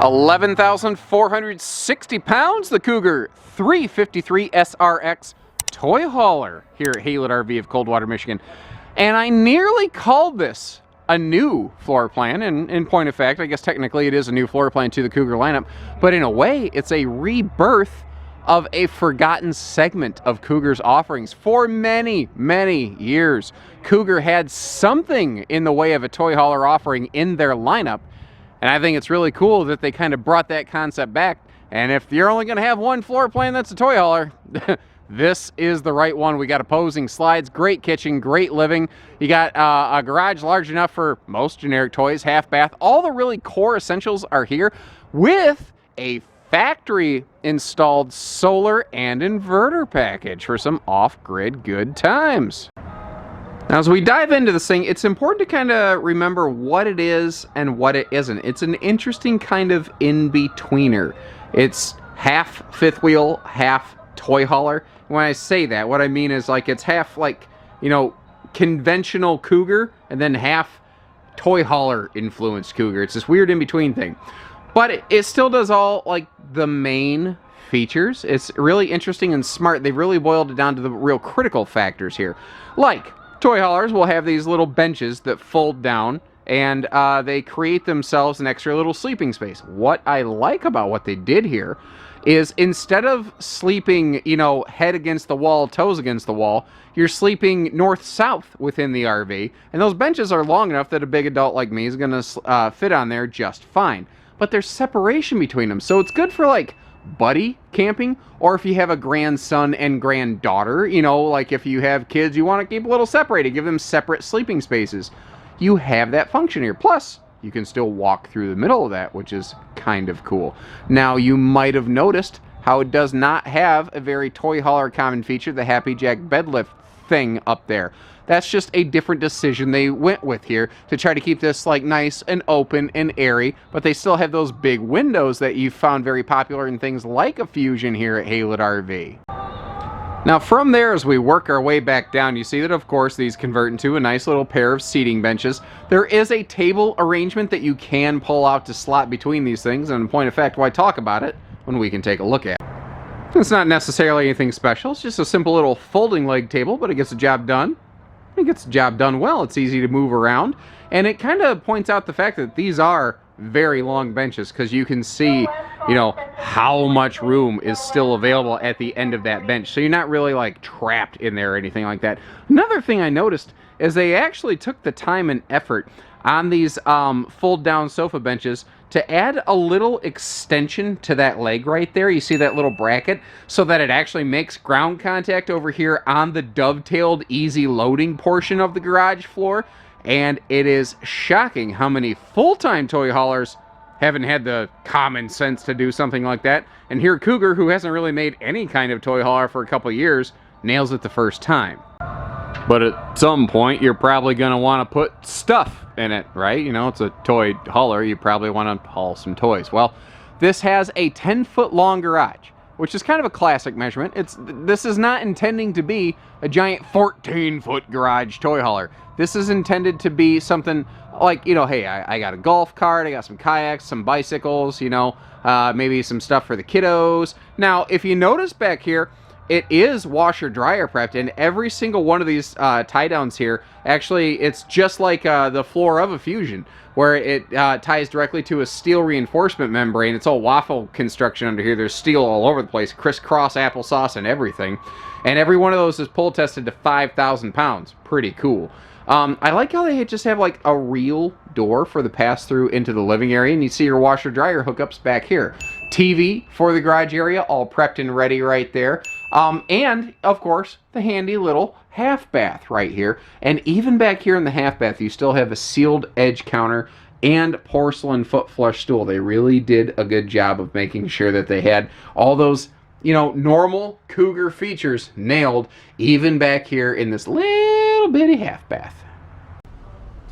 11,460 pounds, the Cougar 353 SRX toy hauler here at Haylett RV of Coldwater, Michigan. And I nearly called this a new floor plan, and in point of fact, I guess technically it is a new floor plan to the Cougar lineup, but in a way, it's a rebirth of a forgotten segment of Cougar's offerings. For many, many years, Cougar had something in the way of a toy hauler offering in their lineup, and I think it's really cool that they kind of brought that concept back. And if you're only going to have one floor plan that's a toy hauler, this is the right one. We got opposing slides, great kitchen, great living. You got a garage large enough for most generic toys, half bath. All the really core essentials are here with a factory installed solar and inverter package for some off-grid good times. Now, as we dive into this thing, it's important to kind of remember what it is and what it isn't. It's an interesting kind of in-betweener. It's half fifth wheel, half toy hauler. When I say that, what I mean is like it's half like, you know, conventional Cougar and then half toy hauler influenced Cougar. It's this weird in-between thing. But it still does all like the main features. It's really interesting and smart. They've really boiled it down to the real critical factors here. Like, toy haulers will have these little benches that fold down, and they create themselves an extra little sleeping space. What I like about what they did here is instead of sleeping, you know, head against the wall, toes against the wall, you're sleeping north-south within the RV, and those benches are long enough that a big adult like me is going to fit on there just fine. But there's separation between them, so it's good for, like, buddy camping, or if you have a grandson and granddaughter, you know, like if you have kids you want to keep a little separated, give them separate sleeping spaces. You have that function here. Plus, you can still walk through the middle of that, which is kind of cool. Now, you might have noticed how it does not have a very toy hauler common feature, the Happy Jack bed lift thing up there. That's just a different decision they went with here to try to keep this like nice and open and airy, but they still have those big windows that you found very popular in things like a Fusion here at Haylett RV. Now from there, as we work our way back down, you see that of course these convert into a nice little pair of seating benches. There is a table arrangement that you can pull out to slot between these things, and in point of fact, why talk about it when we can take a look at it. It's not necessarily anything special, it's just a simple little folding leg table, but it gets the job done. It gets the job done well. It's easy to move around, and it kind of points out the fact that these are very long benches because you can see, you know, how much room is still available at the end of that bench. So you're not really like trapped in there or anything like that. Another thing I noticed is they actually took the time and effort on these fold down sofa benches to add a little extension to that leg right there. You see that little bracket, so that it actually makes ground contact over here on the dovetailed easy loading portion of the garage floor. And it is shocking how many full-time toy haulers haven't had the common sense to do something like that. And here Cougar, who hasn't really made any kind of toy hauler for a couple years, nails it the first time. But at some point, you're probably going to want to put stuff in it, right? You know, it's a toy hauler. You probably want to haul some toys. Well, this has a 10-foot long garage, which is kind of a classic measurement. This is not intending to be a giant 14-foot garage toy hauler. This is intended to be something like, you know, hey, I got a golf cart, I got some kayaks, some bicycles, you know, maybe some stuff for the kiddos. Now, if you notice back here, it is washer dryer prepped, and every single one of these tie downs here, actually, it's just like the floor of a Fusion, where it ties directly to a steel reinforcement membrane. It's all waffle construction under here. There's steel all over the place, crisscross applesauce and everything. And every one of those is pull tested to 5,000 pounds. Pretty cool. I like how they just have like a real door for the pass-through into the living area, and you see your washer dryer hookups back here. TV for the garage area, all prepped and ready right there. And, of course, the handy little half bath right here. And even back here in the half bath, you still have a sealed edge counter and porcelain foot flush stool. They really did a good job of making sure that they had all those, you know, normal Cougar features nailed, even back here in this little bitty half bath.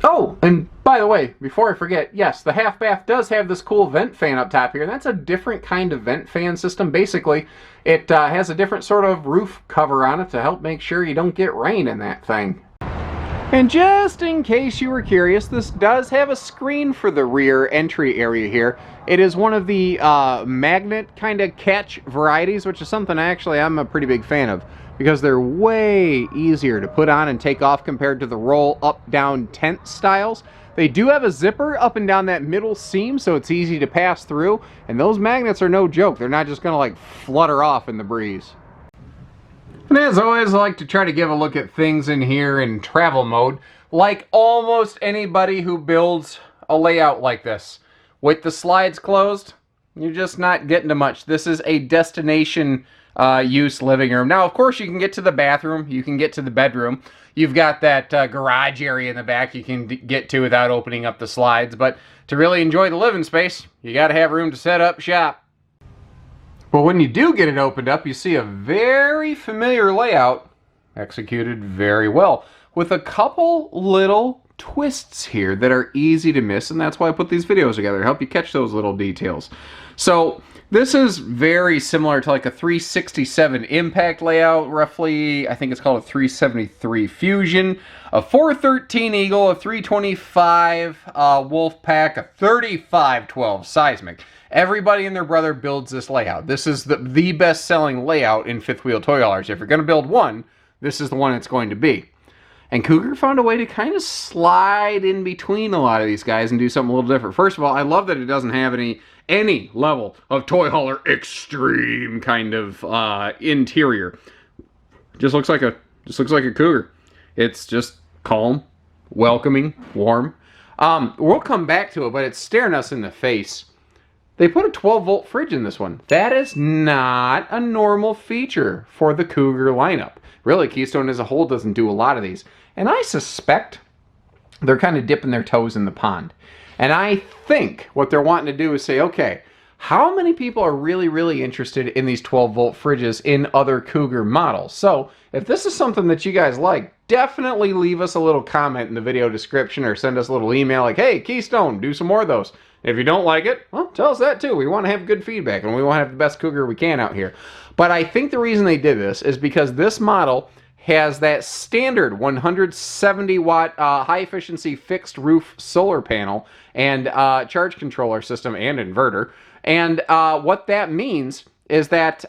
Oh, and by the way, before I forget, yes, the half bath does have this cool vent fan up top here, and that's a different kind of vent fan system. Basically, it has a different sort of roof cover on it to help make sure you don't get rain in that thing. And just in case you were curious, this does have a screen for the rear entry area here. It is one of the magnet kind of catch varieties, which is something actually I'm a pretty big fan of, because they're way easier to put on and take off compared to the roll up down tent styles. They do have a zipper up and down that middle seam, so it's easy to pass through, and those magnets are no joke. They're not just gonna like flutter off in the breeze. And as always, I like to try to give a look at things in here in travel mode, like almost anybody who builds a layout like this. With the slides closed, you're just not getting to much. This is a destination use living room. Now, of course, you can get to the bathroom, you can get to the bedroom. You've got that garage area in the back you can get to without opening up the slides, but to really enjoy the living space, you gotta have room to set up shop. But when you do get it opened up, you see a very familiar layout executed very well, with a couple little twists here that are easy to miss, and that's why I put these videos together, to help you catch those little details. So this is very similar to like a 367 Impact layout, roughly. I think it's called a 373 Fusion, a 413 Eagle, a 325 Wolfpack, a 3512 Seismic. Everybody and their brother builds this layout. This is the best-selling layout in fifth wheel toy haulers. If you're going to build one, this is the one it's going to be. And Cougar found a way to kind of slide in between a lot of these guys and do something a little different. First of all, I love that it doesn't have any level of toy hauler extreme kind of interior. Just looks like a Cougar. It's just calm, welcoming, warm. We'll come back to it, but it's staring us in the face. They put a 12-volt fridge in this one. That is not a normal feature for the Cougar lineup. Really, Keystone as a whole doesn't do a lot of these. And I suspect they're kind of dipping their toes in the pond. And I think what they're wanting to do is say, okay, how many people are really, really interested in these 12-volt fridges in other Cougar models? So if this is something that you guys like, definitely leave us a little comment in the video description or send us a little email like, hey, Keystone, do some more of those. If you don't like it, well, tell us that too. We want to have good feedback, and we want to have the best Cougar we can out here. But I think the reason they did this is because this model has that standard 170 watt high efficiency fixed roof solar panel and charge controller system and inverter. And what that means is that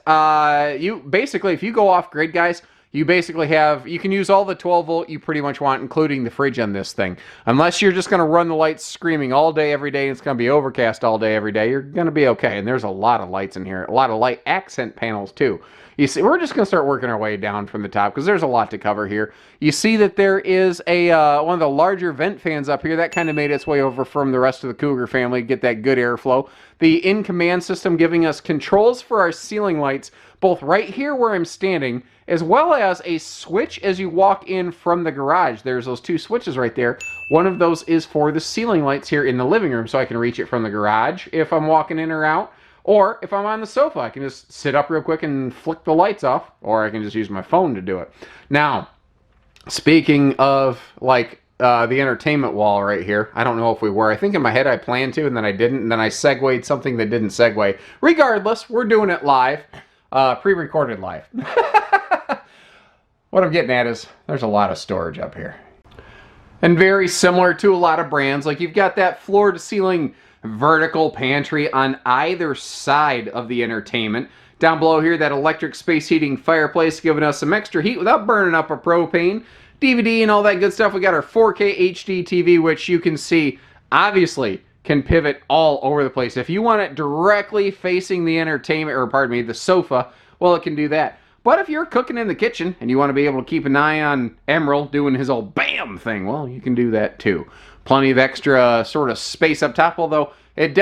you basically, if you go off grid, guys, you basically you can use all the 12 volt you pretty much want, including the fridge on this thing. Unless you're just going to run the lights screaming all day, every day, and it's going to be overcast all day, every day, you're going to be okay. And there's a lot of lights in here, a lot of light accent panels too. You see, we're just going to start working our way down from the top because there's a lot to cover here. You see that there is a one of the larger vent fans up here. That kind of made its way over from the rest of the Cougar family, get that good airflow. The in-command system giving us controls for our ceiling lights, both right here where I'm standing, as well as a switch as you walk in from the garage. There's those two switches right there. One of those is for the ceiling lights here in the living room, so I can reach it from the garage if I'm walking in or out. Or if I'm on the sofa, I can just sit up real quick and flick the lights off, or I can just use my phone to do it. Now, speaking of like the entertainment wall right here, I don't know if we were. I think in my head I planned to, and then I didn't, and then I segued something that didn't segue. Regardless, we're doing it live, pre-recorded live. What I'm getting at is there's a lot of storage up here. And very similar to a lot of brands, like you've got that floor-to-ceiling vertical pantry on either side of the entertainment. Down below here, that electric space heating fireplace giving us some extra heat without burning up our propane. DVD and all that good stuff. We got our 4K HD TV, which you can see obviously can pivot all over the place. If you want it directly facing the entertainment, or pardon me, the sofa, well, it can do that. But if you're cooking in the kitchen and you want to be able to keep an eye on Emerald doing his old BAM thing, well, you can do that too. Plenty of extra sort of space up top, although it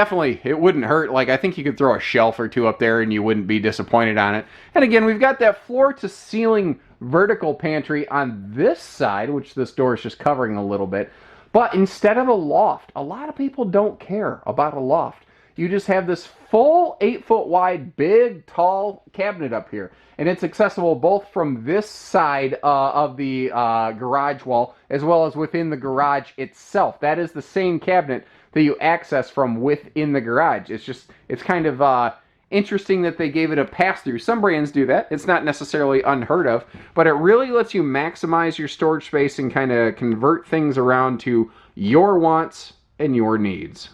wouldn't hurt. Like, I think you could throw a shelf or two up there and you wouldn't be disappointed on it. And again, we've got that floor-to-ceiling vertical pantry on this side, which this door is just covering a little bit. But instead of a loft, a lot of people don't care about a loft. You just have this full 8-foot wide, big, tall cabinet up here. And it's accessible both from this side of the garage wall as well as within the garage itself. That is the same cabinet that you access from within the garage. It's kind of Interesting that they gave it a pass-through. Some brands do that. It's not necessarily unheard of, but it really lets you maximize your storage space and kind of convert things around to your wants and your needs.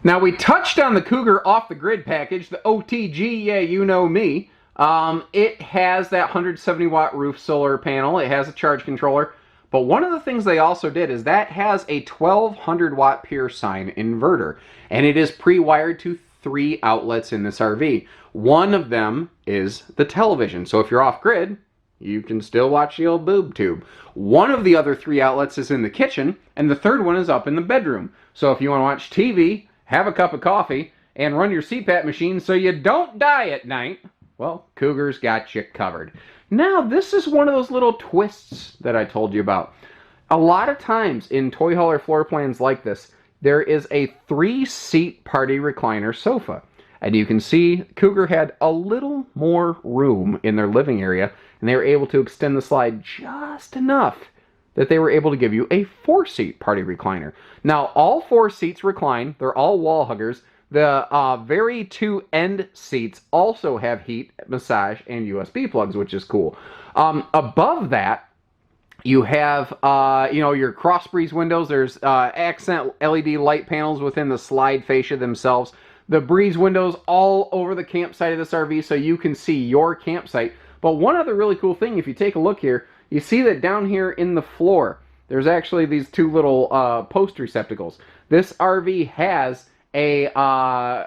Now, we touched on the Cougar off-the-grid package, the OTG, yeah, you know me. It has that 170-watt roof solar panel. It has a charge controller. But one of the things they also did is that has a 1200-watt pure sine inverter. And it is pre-wired to 3 outlets in this RV. One of them is the television. So if you're off-grid, you can still watch the old boob tube. One of the other 3 outlets is in the kitchen, and the third one is up in the bedroom. So if you want to watch TV, have a cup of coffee, and run your CPAP machine so you don't die at night, well, Cougar's got you covered. Now, this is one of those little twists that I told you about. A lot of times in toy hauler floor plans like this, there is a 3-seat party recliner sofa. And you can see Cougar had a little more room in their living area, and they were able to extend the slide just enough that they were able to give you a 4-seat party recliner. Now, all 4 seats recline. They're all wall huggers. The very 2 end seats also have heat, massage, and USB plugs, which is cool. Above that, you have, your cross breeze windows. There's accent LED light panels within the slide fascia themselves. The breeze windows all over the campsite of this RV so you can see your campsite. But one other really cool thing, if you take a look here, you see that down here in the floor, there's actually these 2 little post receptacles. This RV has a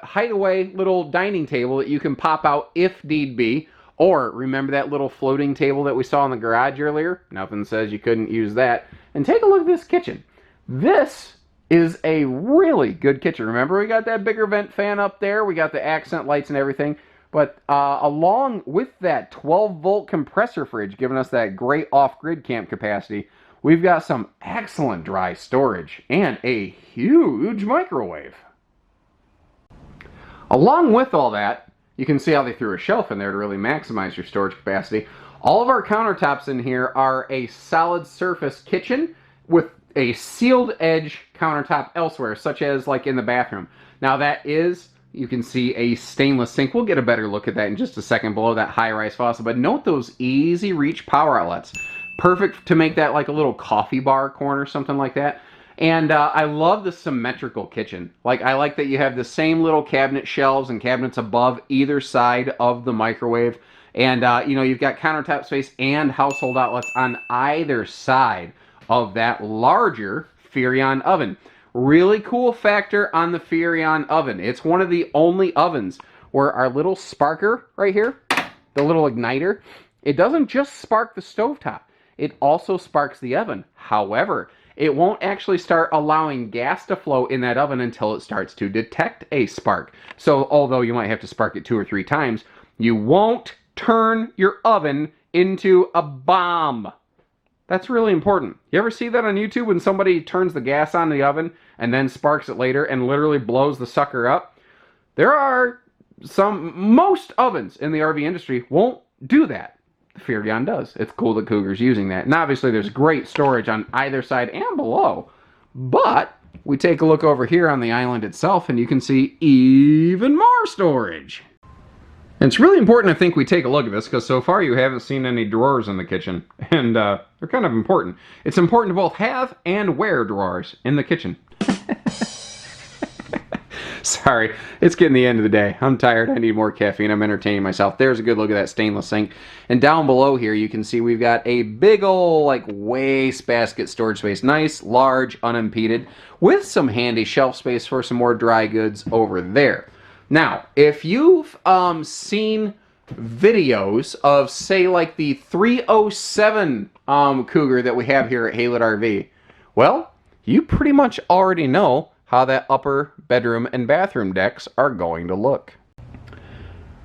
hideaway little dining table that you can pop out if need be. Or, remember that little floating table that we saw in the garage earlier? Nothing says you couldn't use that. And take a look at this kitchen. This is a really good kitchen. Remember, we got that bigger vent fan up there. We got the accent lights and everything. But along with that 12-volt compressor fridge giving us that great off-grid camp capacity, we've got some excellent dry storage and a huge microwave. Along with all that, you can see how they threw a shelf in there to really maximize your storage capacity. All of our countertops in here are a solid surface kitchen with a sealed edge countertop elsewhere, such as like in the bathroom. Now that is, you can see a stainless sink. We'll get a better look at that in just a second below that high-rise faucet. But note those easy reach power outlets. Perfect to make that like a little coffee bar corner, something like that. And I love the symmetrical kitchen. Like, I like that you have the same little cabinet shelves and cabinets above either side of the microwave. And, you've got countertop space and household outlets on either side of that larger Furrion oven. Really cool factor on the Furrion oven. It's one of the only ovens where our little sparker right here, the little igniter, it doesn't just spark the stovetop. It also sparks the oven. However, it won't actually start allowing gas to flow in that oven until it starts to detect a spark. So although you might have to spark it 2 or 3 times, you won't turn your oven into a bomb. That's really important. You ever see that on YouTube when somebody turns the gas on the oven and then sparks it later and literally blows the sucker up? There are most ovens in the RV industry won't do that. The Furrion does. It's cool that Cougar's using that. And obviously there's great storage on either side and below. But we take a look over here on the island itself and you can see even more storage. And it's really important, I think, we take a look at this because so far you haven't seen any drawers in the kitchen. And they're kind of important. It's important to both have and wear drawers in the kitchen. Sorry, it's getting the end of the day. I'm tired. I need more caffeine. I'm entertaining myself. There's a good look at that stainless sink. And down below here, you can see we've got a big ol' like wastebasket storage space. Nice, large, unimpeded, with some handy shelf space for some more dry goods over there. Now, if you've seen videos of, say, like the 307 Cougar that we have here at Haylett RV, well, you pretty much already know how that upper bedroom and bathroom decks are going to look.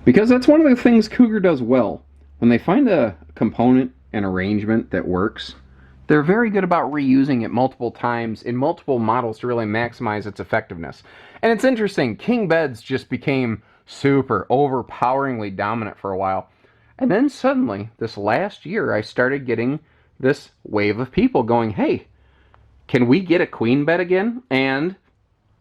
Because that's one of the things Cougar does well. When they find a component and arrangement that works, they're very good about reusing it multiple times in multiple models to really maximize its effectiveness. And it's interesting, king beds just became super overpoweringly dominant for a while. And then suddenly, this last year, I started getting this wave of people going, hey, can we get a queen bed again? And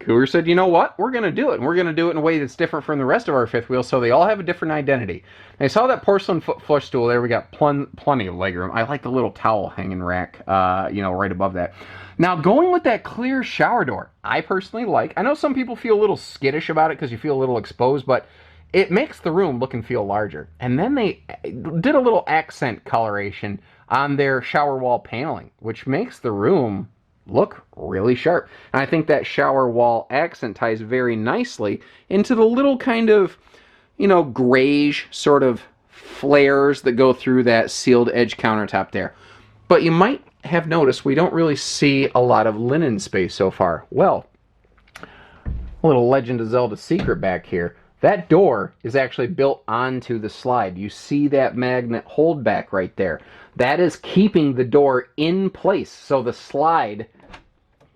Cougar said, you know what? We're going to do it. And we're going to do it in a way that's different from the rest of our fifth wheels, so they all have a different identity. And I saw that porcelain flush stool there. We got plenty of legroom. I like the little towel hanging rack, you know, right above that. Now, going with that clear shower door, I personally like. I know some people feel a little skittish about it because you feel a little exposed, but it makes the room look and feel larger. And then they did a little accent coloration on their shower wall paneling, which makes the room look really sharp. And I think that shower wall accent ties very nicely into the little kind of, you know, grayish sort of flares that go through that sealed edge countertop there. But you might have noticed we don't really see a lot of linen space so far. Well, a little Legend of Zelda secret back here. That door is actually built onto the slide. You see that magnet hold back right there. That is keeping the door in place. So the slide,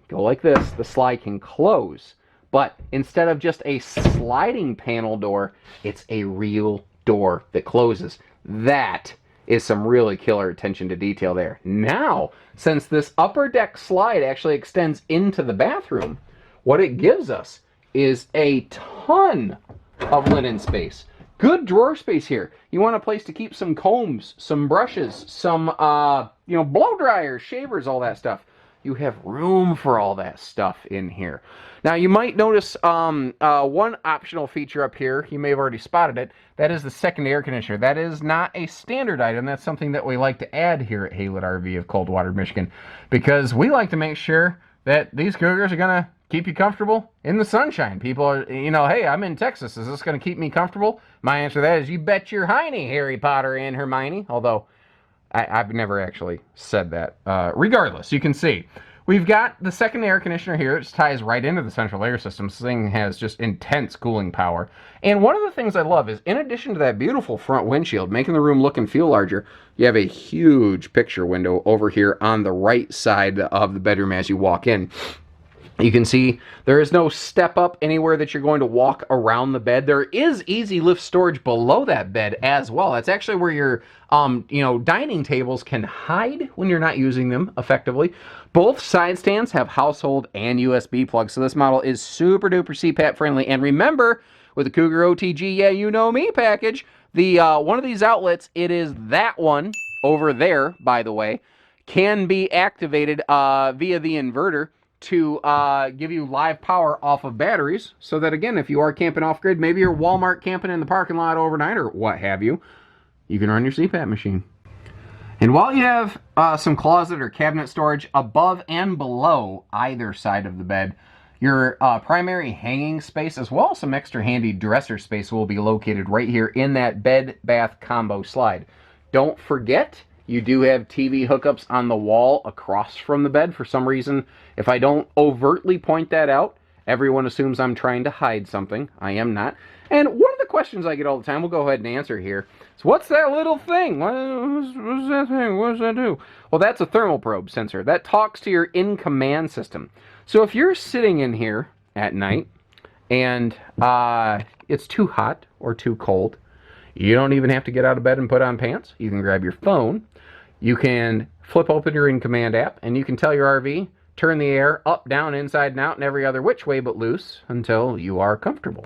go like this, the slide can close. But instead of just a sliding panel door, it's a real door that closes. That is some really killer attention to detail there. Now, since this upper deck slide actually extends into the bathroom, what it gives us is a ton of linen space. Good drawer space here. You want a place to keep some combs, some brushes, some, you know, blow dryers, shavers, all that stuff. You have room for all that stuff in here. Now, you might notice one optional feature up here. You may have already spotted it. That is the second air conditioner. That is not a standard item. That's something that we like to add here at Haylett RV of Coldwater, Michigan, because we like to make sure that these Cougars are going to keep you comfortable in the sunshine. People are, you know, hey, I'm in Texas. Is this going to keep me comfortable? My answer to that is, you bet your hiney, Harry Potter and Hermione. Although, I've never actually said that. Regardless, you can see, we've got the second air conditioner here. It just ties right into the central air system. This thing has just intense cooling power. And one of the things I love is, in addition to that beautiful front windshield, making the room look and feel larger, you have a huge picture window over here on the right side of the bedroom as you walk in. You can see there is no step up anywhere that you're going to walk around the bed. There is easy lift storage below that bed as well. That's actually where your you know, dining tables can hide when you're not using them effectively. Both side stands have household and USB plugs, so this model is super duper CPAP friendly. And remember, with the Cougar OTG Yeah You Know Me package, the one of these outlets, it is that one over there, by the way, can be activated via the inverter to give you live power off of batteries, so that, again, if you are camping off-grid, maybe you're Walmart camping in the parking lot overnight or what have you, you can run your CPAP machine. And while you have some closet or cabinet storage above and below either side of the bed, your primary hanging space, as well as some extra handy dresser space, will be located right here in that bed-bath combo slide. Don't forget, you do have TV hookups on the wall across from the bed. For some reason, if I don't overtly point that out, everyone assumes I'm trying to hide something. I am not. And one of the questions I get all the time, we'll go ahead and answer here. So what's that little thing? What's that thing? What does that do? Well, that's a thermal probe sensor. That talks to your in-command system. So if you're sitting in here at night and it's too hot or too cold, you don't even have to get out of bed and put on pants. You can grab your phone. You can flip open your in-command app, and you can tell your RV, turn the air up, down, inside, and out, and every other which way but loose until you are comfortable.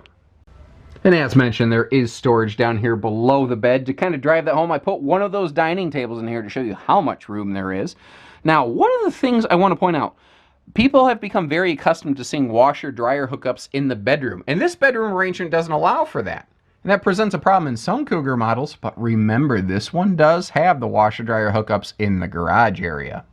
And as mentioned, there is storage down here below the bed. To kind of drive that home, I put one of those dining tables in here to show you how much room there is. Now, one of the things I want to point out, people have become very accustomed to seeing washer-dryer hookups in the bedroom, and this bedroom arrangement doesn't allow for that. And that presents a problem in some Cougar models, but remember, this one does have the washer-dryer hookups in the garage area.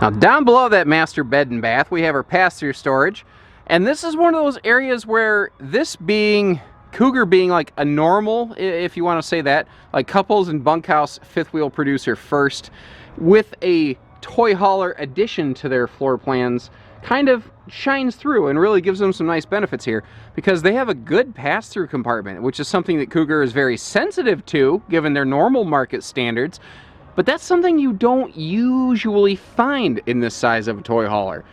Now, down below that master bed and bath, we have our pass-through storage. And this is one of those areas where this being, Cougar being like a normal, if you want to say that, like couples and bunkhouse fifth wheel producer first, with a toy hauler addition to their floor plans, kind of shines through and really gives them some nice benefits here, because they have a good pass-through compartment, which is something that Cougar is very sensitive to given their normal market standards, but that's something you don't usually find in this size of a toy hauler.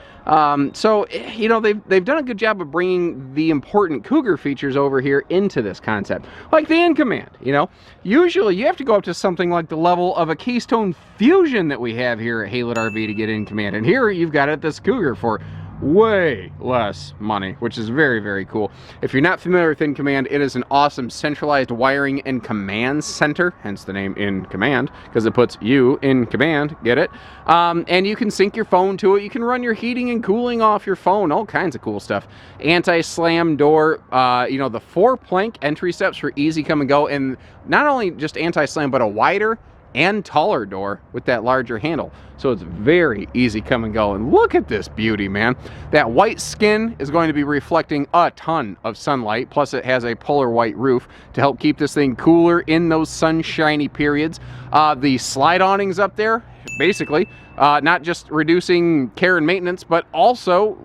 So, you know, they've done a good job of bringing the important Cougar features over here into this concept, like the in-command. You know, usually you have to go up to something like the level of a Keystone Fusion that we have here at Haylett RV to get in-command, and here you've got it at this Cougar for way less money, which is very, very cool. If you're not familiar with In Command, it is an awesome centralized wiring and command center, hence the name In Command, because it puts you in command, get it? And you can sync your phone to it. You can run your heating and cooling off your phone, all kinds of cool stuff. Anti-slam door, you know, the 4-plank entry steps for easy come and go, and not only just anti-slam, but a wider and taller door with that larger handle. So it's very easy come and go. And look at this beauty, man. That white skin is going to be reflecting a ton of sunlight. Plus it has a polar white roof to help keep this thing cooler in those sunshiny periods. The slide awnings up there, basically, not just reducing care and maintenance, but also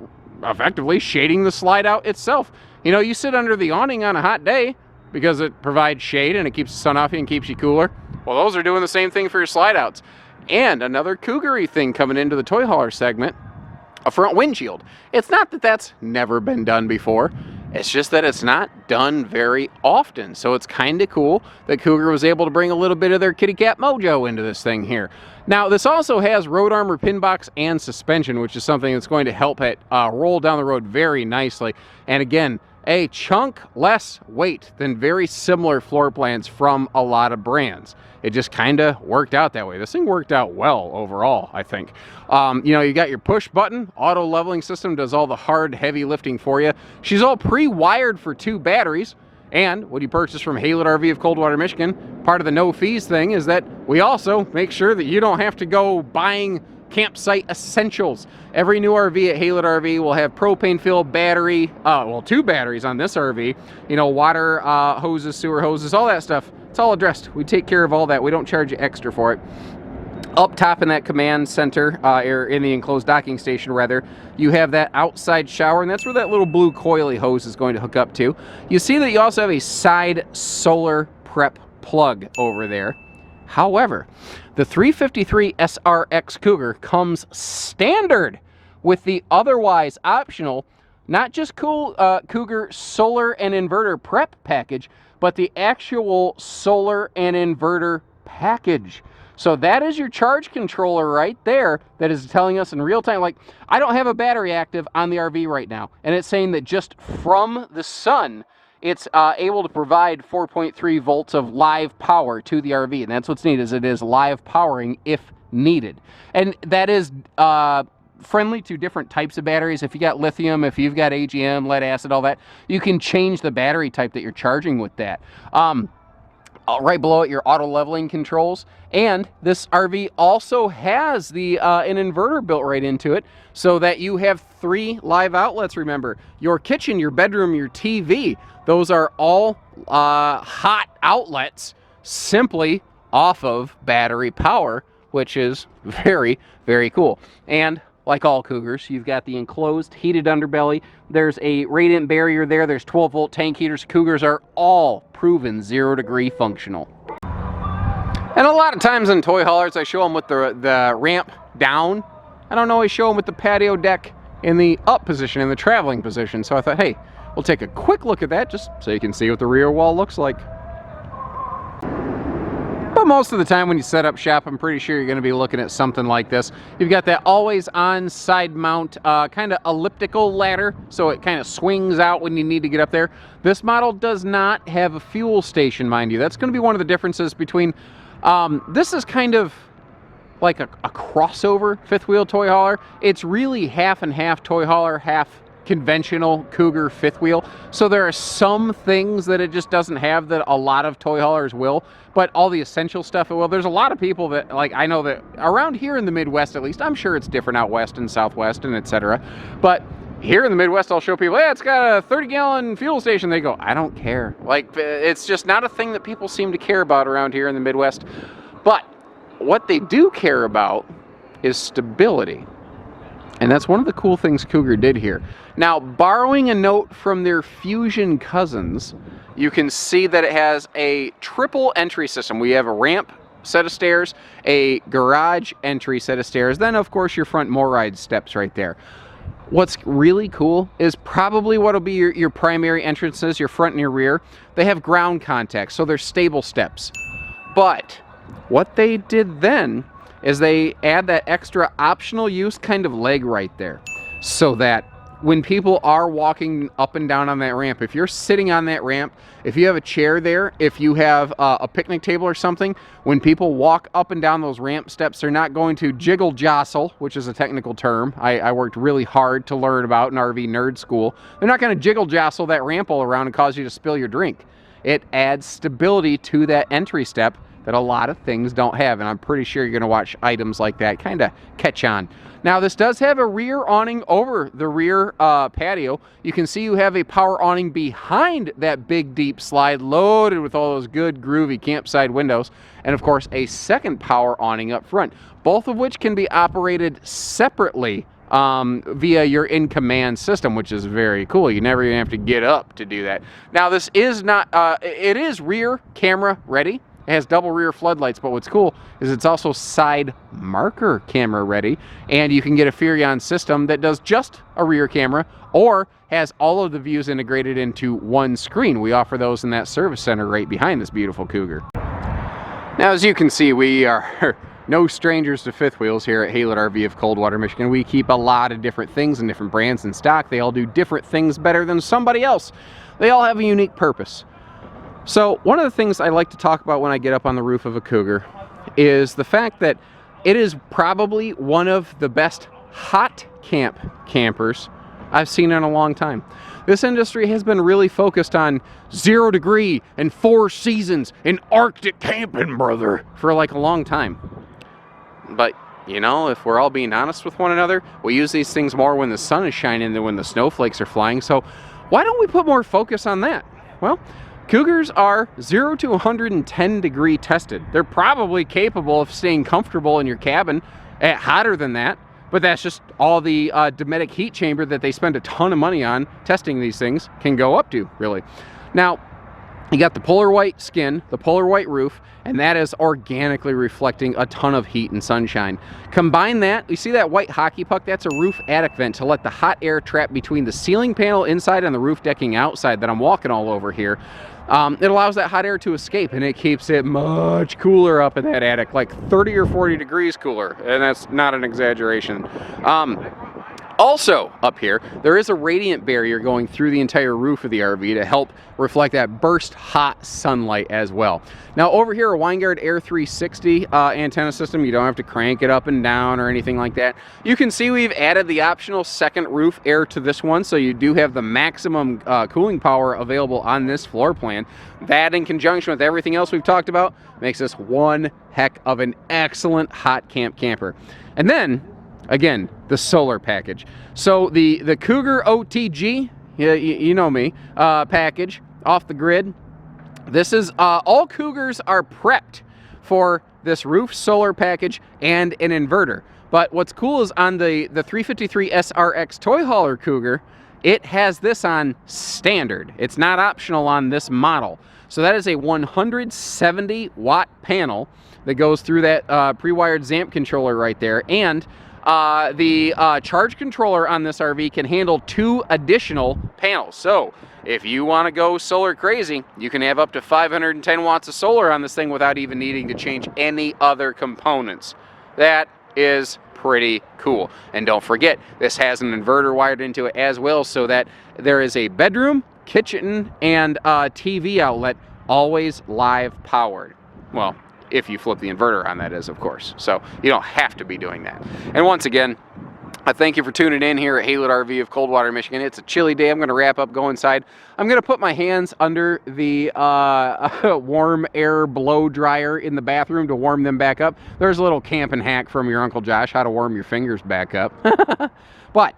effectively shading the slide out itself. You know, you sit under the awning on a hot day because it provides shade and it keeps the sun off you and keeps you cooler. Well, those are doing the same thing for your slide outs. And another Cougar-y thing coming into the toy hauler segment, a front windshield. It's not that that's never been done before. It's just that it's not done very often. So it's kind of cool that Cougar was able to bring a little bit of their kitty cat mojo into this thing here. Now, this also has road armor pin box and suspension, which is something that's going to help it roll down the road very nicely. And again, a chunk less weight than very similar floor plans from a lot of brands. It just kind of worked out that way. This thing worked out well overall, I think. You know, you got your push button, auto leveling system does all the hard, heavy lifting for you. She's all pre-wired for 2 batteries. And when you purchase from Haylett RV of Coldwater, Michigan, part of the no fees thing is that we also make sure that you don't have to go buying campsite essentials. Every new RV at Haylett RV will have propane filled battery, well, 2 batteries on this RV, you know, water hoses, sewer hoses, all that stuff. It's all addressed. We take care of all that. We don't charge you extra for it. Up top in that command center, or in the enclosed docking station rather, you have that outside shower, and that's where that little blue coily hose is going to hook up to. You see that you also have a side solar prep plug over there. However, the 353 SRX Cougar comes standard with the otherwise optional, not just cool Cougar solar and inverter prep package, but the actual solar and inverter package. So that is your charge controller right there that is telling us in real time, like, I don't have a battery active on the RV right now. And it's saying that just from the sun, it's able to provide 4.3 volts of live power to the RV. And that's what's neat, is it is live powering if needed. And that is friendly to different types of batteries. If you got lithium, if you've got AGM, lead acid, all that, you can change the battery type that you're charging with that. Right below it, your auto leveling controls. And this RV also has the an inverter built right into it so that you have 3 live outlets, remember. Your kitchen, your bedroom, your TV, those are all hot outlets simply off of battery power, which is very, very cool. And like all Cougars, you've got the enclosed heated underbelly. There's a radiant barrier there. There's 12-volt tank heaters. Cougars are all proven 0-degree functional. And a lot of times in toy haulers, I show them with the ramp down. I don't always show them with the patio deck in the up position, in the traveling position. So I thought, hey, we'll take a quick look at that just so you can see what the rear wall looks like. But most of the time when you set up shop, I'm pretty sure you're going to be looking at something like this. You've got that always on side mount kind of elliptical ladder, so it kind of swings out when you need to get up there. This model does not have a fuel station, mind you. That's going to be one of the differences between, this is kind of like a crossover fifth wheel toy hauler. It's really half and half toy hauler, half conventional Cougar fifth wheel. So there are some things that it just doesn't have that a lot of toy haulers will, but all the essential stuff it will. There's a lot of people that, like, I know that around here in the Midwest, at least, I'm sure it's different out west and southwest and etc. But here in the Midwest, I'll show people, hey, it's got a 30-gallon fuel station. They go, I don't care. Like, it's just not a thing that people seem to care about around here in the Midwest. But what they do care about is stability. And that's one of the cool things Cougar did here. Now, borrowing a note from their Fusion cousins, you can see that it has a triple entry system. We have a ramp set of stairs, a garage entry set of stairs, then of course your front MORryde steps right there. What's really cool is probably what'll be your primary entrances, your front and your rear. They have ground contact, so they're stable steps. But what they did then is they add that extra optional use kind of leg right there. so that when people are walking up and down on that ramp, if you're sitting on that ramp, if you have a chair there, if you have a picnic table or something, when people walk up and down those ramp steps, they're not going to jiggle jostle, which is a technical term I worked really hard to learn about in RV nerd school. They're not going to jiggle jostle that ramp all around and cause you to spill your drink. It adds stability to that entry step that a lot of things don't have, and I'm pretty sure you're going to watch items like that kind of catch on. Now, this does have a rear awning over the rear patio. You can see you have a power awning behind that big deep slide loaded with all those good groovy campsite windows, and of course a second power awning up front, both of which can be operated separately via your in-command system, which is very cool. You never even have to get up to do that. Now, this is not, it is rear camera ready. It has double rear floodlights, but what's cool is it's also side marker camera ready, and you can get a Furrion system that does just a rear camera or has all of the views integrated into one screen. We offer those in that service center right behind this beautiful Cougar. Now, as you can see, we are no strangers to fifth wheels here at Haylett RV of Coldwater, Michigan. We keep a lot of different things and different brands in stock. They all do different things better than somebody else. They all have a unique purpose. So one of the things I like to talk about when I get up on the roof of a Cougar is the fact that it is probably one of the best hot campers I've seen in a long time. This industry has been really focused on 0 degree and 4 seasons and Arctic camping, brother, for like a long time. But, you know, if we're all being honest with one another, we use these things more when the sun is shining than when the snowflakes are flying. So why don't we put more focus on that? Well, Cougars are 0 to 110 degree tested. They're probably capable of staying comfortable in your cabin at hotter than that, but that's just all the Dometic heat chamber that they spend a ton of money on testing these things can go up to, really. Now, you got the polar white skin, the polar white roof, and that is organically reflecting a ton of heat and sunshine. Combine that, you see that white hockey puck? That's a roof attic vent to let the hot air trap between the ceiling panel inside and the roof decking outside that I'm walking all over here. It allows that hot air to escape, and it keeps it much cooler up in that attic, like 30 or 40 degrees cooler, and that's not an exaggeration. Also up here, there is a radiant barrier going through the entire roof of the RV to help reflect that burst hot sunlight as well. Now over here, a Winegard Air 360 antenna system. You don't have to crank it up and down or anything like that. You can see we've added the optional second roof air to this one, so you do have the maximum cooling power available on this floor plan. That, in conjunction with everything else we've talked about, makes this one heck of an excellent hot camper. And then, again, the solar package. So the Cougar OTG, you know me, package, off the grid. This is, all Cougars are prepped for this roof solar package and an inverter. But what's cool is on the 353 SRX toy hauler Cougar, it has this on standard. It's not optional on this model. So that is a 170 watt panel that goes through that pre-wired ZAMP controller right there. And the charge controller on this RV can handle 2 additional panels. So if you want to go solar crazy, you can have up to 510 watts of solar on this thing without even needing to change any other components. That is pretty cool. And don't forget, this has an inverter wired into it as well, so that there is a bedroom, kitchen, and TV outlet, always live powered. Well, if you flip the inverter on, that is, of course. So you don't have to be doing that. And once again, I thank you for tuning in here at Haylett RV of Coldwater, Michigan. It's a chilly day. I'm going to wrap up, go inside. I'm going to put my hands under the warm air blow dryer in the bathroom to warm them back up. There's a little camping hack from your Uncle Josh, how to warm your fingers back up. But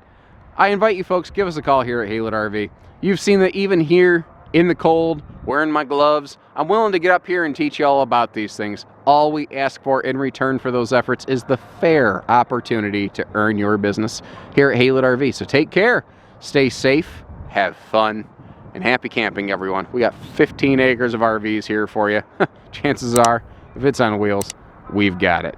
I invite you folks, give us a call here at Haylett RV. You've seen that even here in the cold, wearing my gloves, I'm willing to get up here and teach you all about these things. All we ask for in return for those efforts is the fair opportunity to earn your business here at Haylett RV. So take care, stay safe, have fun, and happy camping, everyone. We got 15 acres of RVs here for you. Chances are, if it's on wheels, we've got it.